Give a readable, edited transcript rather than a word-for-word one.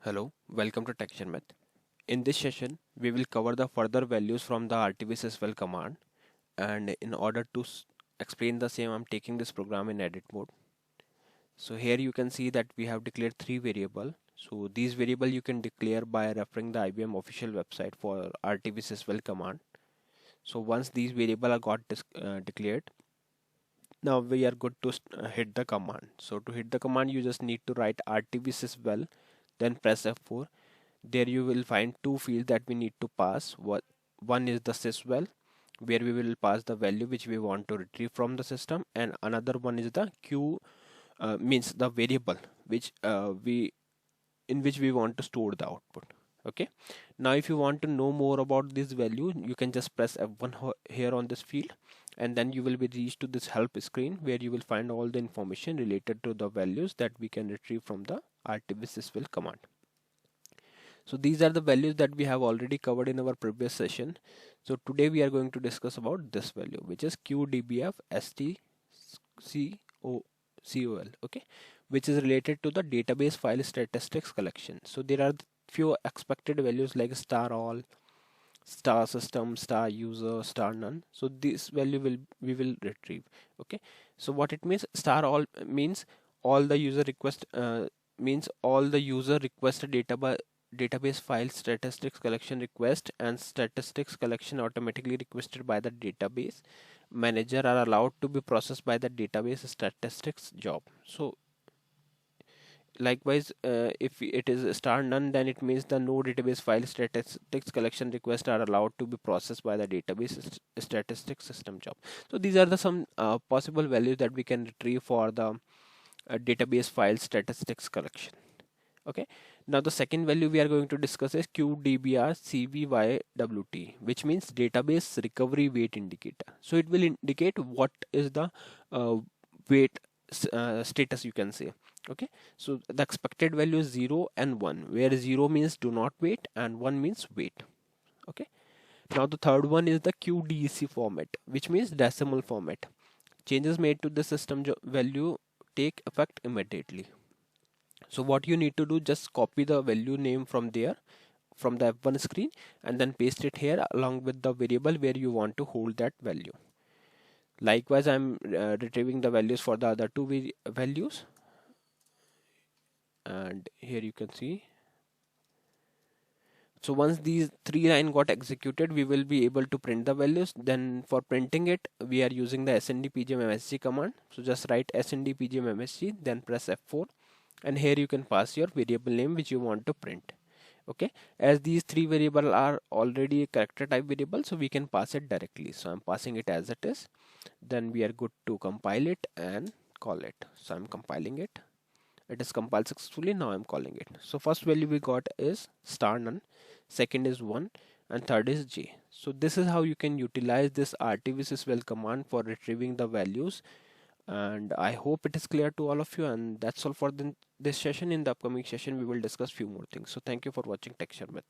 Hello, welcome to Sharmit. In this session, we will cover the further values from the RTVSYSVAL command, and in order to explain the same, I'm taking this program in edit mode. So here you can see that we have declared three variables. So these variables you can declare by referring the IBM official website for RTVSYSVAL command. So once these variables are declared, now we are good to hit the command. So to hit the command, you just need to write RTVSYSVAL, then press F4. There you will find two fields that we need to pass. One is the sysval, where we will pass the value which we want to retrieve from the system, and another one is the q means the variable which we in which we want to store the output. Okay, now if you want to know more about this value, you can just press F1 here on this field, and then you will be reached to this help screen where you will find all the information related to the values that we can retrieve from the RTVSYSVAL command. So these are the values that we have already covered in our previous session. So today we are going to discuss about this value, which is QDBFSTCCOL, okay, which is related to the database file statistics collection. So there are few expected values like star all, star system, star user, star none. So this value we will retrieve. Okay, so what it means, star all means all the user request means all the user requested database file statistics collection request and statistics collection automatically requested by the database manager are allowed to be processed by the database statistics job. So likewise, if it is star none, then it means the no database file statistics collection requests are allowed to be processed by the database statistics system job. So these are the some possible values that we can retrieve for the database file statistics collection. Okay, now the second value we are going to discuss is QDBRCVYWT, which means database recovery weight indicator. So it will indicate what is the weight status, you can say. Okay, so the expected value is 0 and 1, where 0 means do not wait and 1 means wait. Okay, now the third one is the QDEC format, which means decimal format. Changes made to the system value take effect immediately. So what you need to do, just copy the value name from there, from the F1 screen, and then paste it here along with the variable where you want to hold that value. Likewise, I'm retrieving the values for the other two values, and here you can see. So once these three lines got executed, we will be able to print the values. Then for printing it, we are using the sndpgmsg command. So just write sndpgmsg, then press F4, and here you can pass your variable name which you want to print. Okay, as these three variables are already a character type variable, so we can pass it directly. So I'm passing it as it is. Then we are good to compile it and call it. So I'm compiling it. It is compiled successfully. Now I'm calling it. So first value we got is star none, second is 1, and third is j. So this is how you can utilize this RTVSYSVAL command for retrieving the values, and I hope it is clear to all of you. And that's all for this session. In the upcoming session we will discuss few more things. So thank you for watching Sharmit.